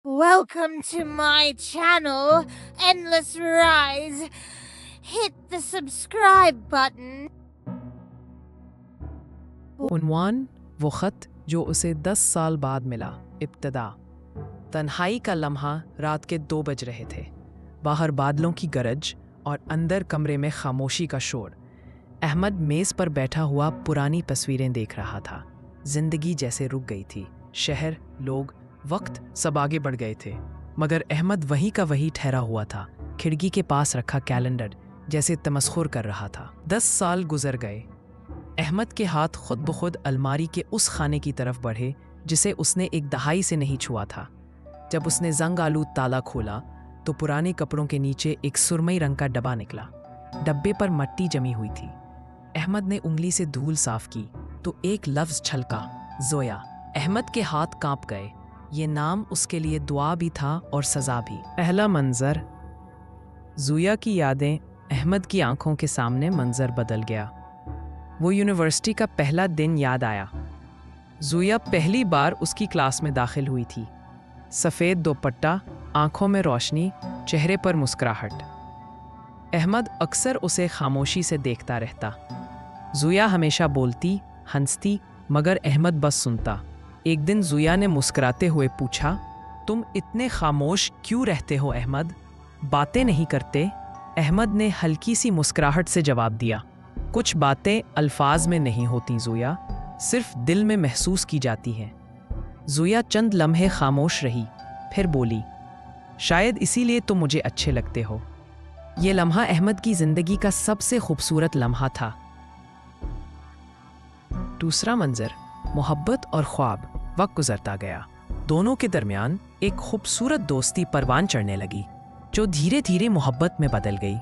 Welcome to my channel, Endless Rise. Hit the subscribe button. उन्वान वो ख़त जो उसे 10 साल बाद मिला। इब्तदा तन्हाई का लम्हा रात के 2 बज रहे थे। बाहर बादलों की गरज और अंदर कमरे में खामोशी का शोर। अहमद मेज़ पर बैठा हुआ पुरानी तस्वीरें देख रहा था। जिंदगी जैसे रुक गई थी। शहर, लोग, वक्त सब आगे बढ़ गए थे, मगर अहमद वहीं का वहीं ठहरा हुआ था। खिड़की के पास रखा कैलेंडर जैसे तमस्खुर कर रहा था। 10 साल गुजर गए। अहमद के हाथ खुद ब खुद अलमारी के उस खाने की तरफ बढ़े जिसे उसने एक दहाई से नहीं छुआ था। जब उसने जंग आलूद ताला खोला तो पुराने कपड़ों के नीचे एक सुरमई रंग का डब्बा निकला। डब्बे पर मट्टी जमी हुई थी। अहमद ने उंगली से धूल साफ की तो एक लफ्ज छलका, जोया। अहमद के हाथ कांप गए। ये नाम उसके लिए दुआ भी था और सजा भी। पहला मंजर। जोया की यादें। अहमद की आंखों के सामने मंजर बदल गया। वो यूनिवर्सिटी का पहला दिन याद आया। जोया पहली बार उसकी क्लास में दाखिल हुई थी। सफ़ेद दुपट्टा, आंखों में रोशनी, चेहरे पर मुस्कुराहट। अहमद अक्सर उसे खामोशी से देखता रहता। जोया हमेशा बोलती, हंसती, मगर अहमद बस सुनता। एक दिन जोया ने मुस्कुराते हुए पूछा, तुम इतने खामोश क्यों रहते हो अहमद? बातें नहीं करते? अहमद ने हल्की सी मुस्कुराहट से जवाब दिया, कुछ बातें अल्फाज में नहीं होती जोया, सिर्फ दिल में महसूस की जाती हैं। जोया चंद लम्हे खामोश रही, फिर बोली, शायद इसीलिए तुम मुझे अच्छे लगते हो। ये लम्हा अहमद की जिंदगी का सबसे खूबसूरत लम्हा था। दूसरा मंजर। मोहब्बत और ख्वाब। वक्त गुजरता गया। दोनों के दरमियान एक खूबसूरत दोस्ती परवान चढ़ने लगी, जो धीरे धीरे मोहब्बत में बदल गई।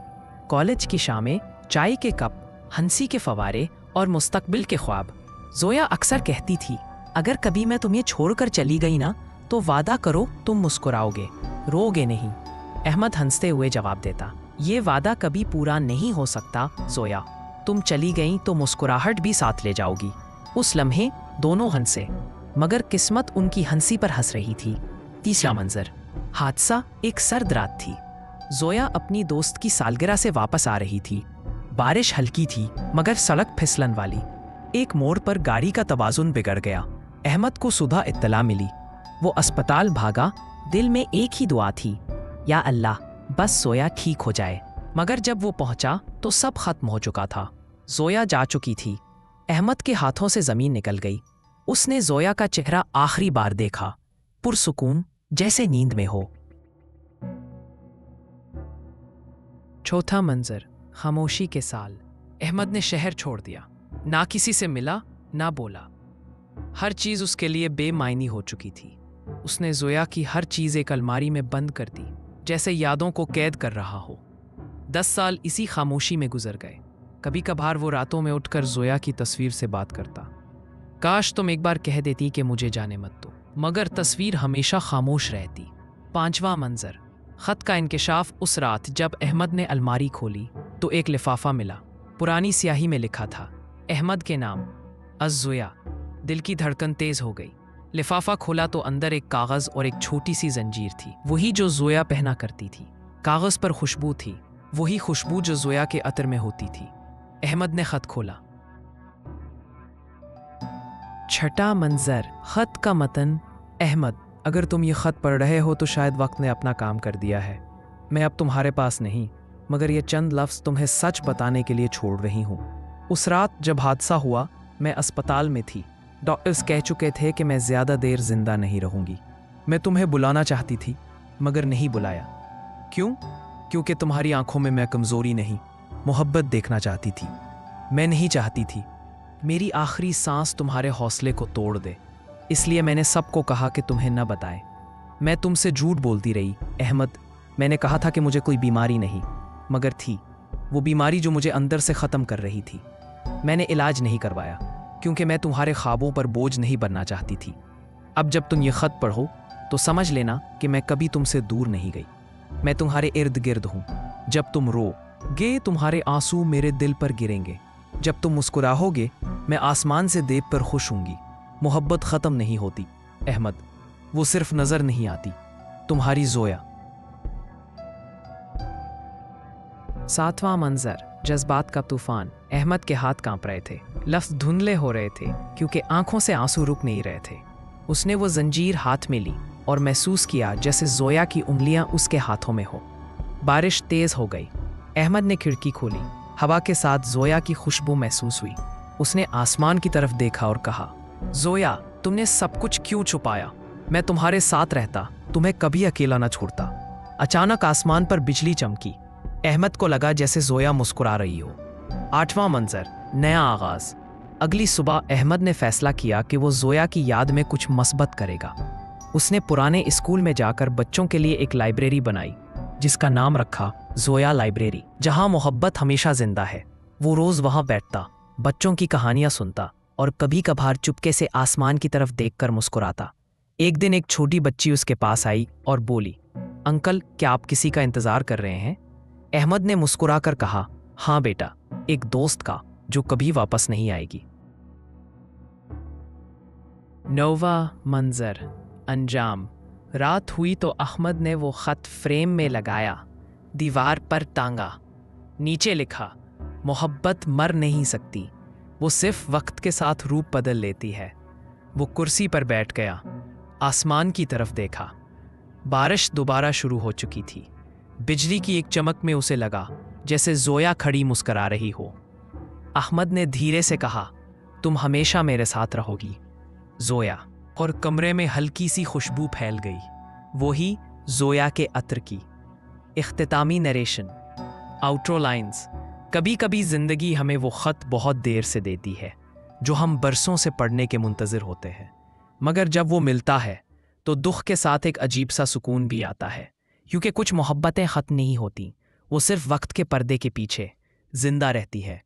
कॉलेज की शामें, चाय के कप, हंसी के फवारे और मुस्तकबिल के ख्वाब। जोया अक्सर कहती थी, अगर कभी मैं तुम्हें छोड़कर चली गई ना, तो वादा करो तुम मुस्कुराओगे, रोगे नहीं। अहमद हंसते हुए जवाब देता, ये वादा कभी पूरा नहीं हो सकता जोया। तुम चली गई तो मुस्कुराहट भी साथ ले जाओगी। उस लम्हे दोनों हंसे, मगर किस्मत उनकी हंसी पर हंस रही थी। तीसरा मंजर। हादसा। एक सर्द रात थी। जोया अपनी दोस्त की सालगिरह से वापस आ रही थी। बारिश हल्की थी, मगर सड़क फिसलन वाली। एक मोड़ पर गाड़ी का तवाज़ुन बिगड़ गया। अहमद को सुबह इत्तला मिली। वो अस्पताल भागा। दिल में एक ही दुआ थी, या अल्लाह, बस जोया ठीक हो जाए। मगर जब वो पहुंचा तो सब खत्म हो चुका था। जोया जा चुकी थी। अहमद के हाथों से जमीन निकल गई। उसने जोया का चेहरा आखिरी बार देखा, पुरसुकून, जैसे नींद में हो। चौथा मंजर। खामोशी के साल। अहमद ने शहर छोड़ दिया। ना किसी से मिला, ना बोला। हर चीज उसके लिए बेमायनी हो चुकी थी। उसने जोया की हर चीज एक अलमारी में बंद कर दी, जैसे यादों को कैद कर रहा हो। 10 साल इसी खामोशी में गुजर गए। कभी कभार वो रातों में उठकर जोया की तस्वीर से बात करता, काश तुम एक बार कह देती कि मुझे जाने मत दो, मगर तस्वीर हमेशा खामोश रहती। 5वां मंजर। खत का इंकिशाफ। उस रात जब अहमद ने अलमारी खोली तो एक लिफाफा मिला। पुरानी स्याही में लिखा था, अहमद के नाम, अज़-जोया। दिल की धड़कन तेज हो गई। लिफाफा खोला तो अंदर एक कागज और एक छोटी सी जंजीर थी, वही जो जोया पहना करती थी। कागज पर खुशबू थी, वही खुशबू जो जोया के अतर में होती थी। अहमद ने खत खोला। छठा मंजर। खत का मतन। अहमद, अगर तुम ये खत पढ़ रहे हो तो शायद वक्त ने अपना काम कर दिया है। मैं अब तुम्हारे पास नहीं, मगर ये चंद लफ्ज़ तुम्हें सच बताने के लिए छोड़ रही हूँ। उस रात जब हादसा हुआ, मैं अस्पताल में थी। डॉक्टर्स कह चुके थे कि मैं ज़्यादा देर जिंदा नहीं रहूँगी। मैं तुम्हें बुलाना चाहती थी, मगर नहीं बुलाया। क्यों? क्योंकि तुम्हारी आंखों में मैं कमज़ोरी नहीं, मोहब्बत देखना चाहती थी। मैं नहीं चाहती थी मेरी आखिरी सांस तुम्हारे हौसले को तोड़ दे, इसलिए मैंने सबको कहा कि तुम्हें न बताएं। मैं तुमसे झूठ बोलती रही अहमद। मैंने कहा था कि मुझे कोई बीमारी नहीं, मगर थी वो बीमारी जो मुझे अंदर से ख़त्म कर रही थी। मैंने इलाज नहीं करवाया, क्योंकि मैं तुम्हारे ख्वाबों पर बोझ नहीं बनना चाहती थी। अब जब तुम ये ख़त पढ़ो तो समझ लेना कि मैं कभी तुमसे दूर नहीं गई। मैं तुम्हारे इर्द गिर्द हूँ। जब तुम रोगे, तुम्हारे आंसू मेरे दिल पर गिरेंगे। जब तुम मुस्कुराओगे, मैं आसमान से देव पर खुश हूँगी। मोहब्बत ख़त्म नहीं होती अहमद, वो सिर्फ नज़र नहीं आती, तुम्हारी जोया। 7वां मंजर, जज्बात का तूफान। अहमद के हाथ कांप रहे थे, लफ्ज़ धुंधले हो रहे थे क्योंकि आंखों से आंसू रुक नहीं रहे थे। उसने वो जंजीर हाथ में ली और महसूस किया जैसे जोया की उंगलियां उसके हाथों में हो। बारिश तेज हो गई। अहमद ने खिड़की खोली। हवा के साथ जोया की खुशबू महसूस हुई। उसने आसमान की तरफ देखा और कहा, जोया, तुमने सब कुछ क्यों छुपाया? मैं तुम्हारे साथ रहता, तुम्हें कभी अकेला न छोड़ता। अचानक आसमान पर बिजली चमकी। अहमद को लगा जैसे जोया मुस्कुरा रही हो। 8वां मंजर, नया आगाज। अगली सुबह अहमद ने फैसला किया कि वो जोया की याद में कुछ मस्बत करेगा। उसने पुराने स्कूल में जाकर बच्चों के लिए एक लाइब्रेरी बनाई जिसका नाम रखा जोया लाइब्रेरी, जहां मोहब्बत हमेशा जिंदा है। वो रोज वहां बैठता, बच्चों की कहानियां सुनता और कभी कभार चुपके से आसमान की तरफ देखकर मुस्कुराता। एक दिन एक छोटी बच्ची उसके पास आई और बोली, अंकल, क्या आप किसी का इंतजार कर रहे हैं? अहमद ने मुस्कुराकर कहा, हाँ बेटा, एक दोस्त का जो कभी वापस नहीं आएगी। 9वां मंजर, अंजाम। रात हुई तो अहमद ने वो खत फ्रेम में लगाया, दीवार पर टांगा। नीचे लिखा, मोहब्बत मर नहीं सकती, वो सिर्फ वक्त के साथ रूप बदल लेती है। वो कुर्सी पर बैठ गया, आसमान की तरफ देखा। बारिश दोबारा शुरू हो चुकी थी। बिजली की एक चमक में उसे लगा जैसे जोया खड़ी मुस्करा रही हो। अहमद ने धीरे से कहा, तुम हमेशा मेरे साथ रहोगी, जोया। और कमरे में हल्की सी खुशबू फैल गई, वही जोया के अत्र की। इख्तितामी नरेशन, आउट्रो लाइंस। कभी कभी जिंदगी हमें वो खत बहुत देर से देती है जो हम बरसों से पढ़ने के मुंतज़िर होते हैं, मगर जब वो मिलता है तो दुख के साथ एक अजीब सा सुकून भी आता है, क्योंकि कुछ मोहब्बतें ख़त्म नहीं होती, वो सिर्फ वक्त के पर्दे के पीछे जिंदा रहती है।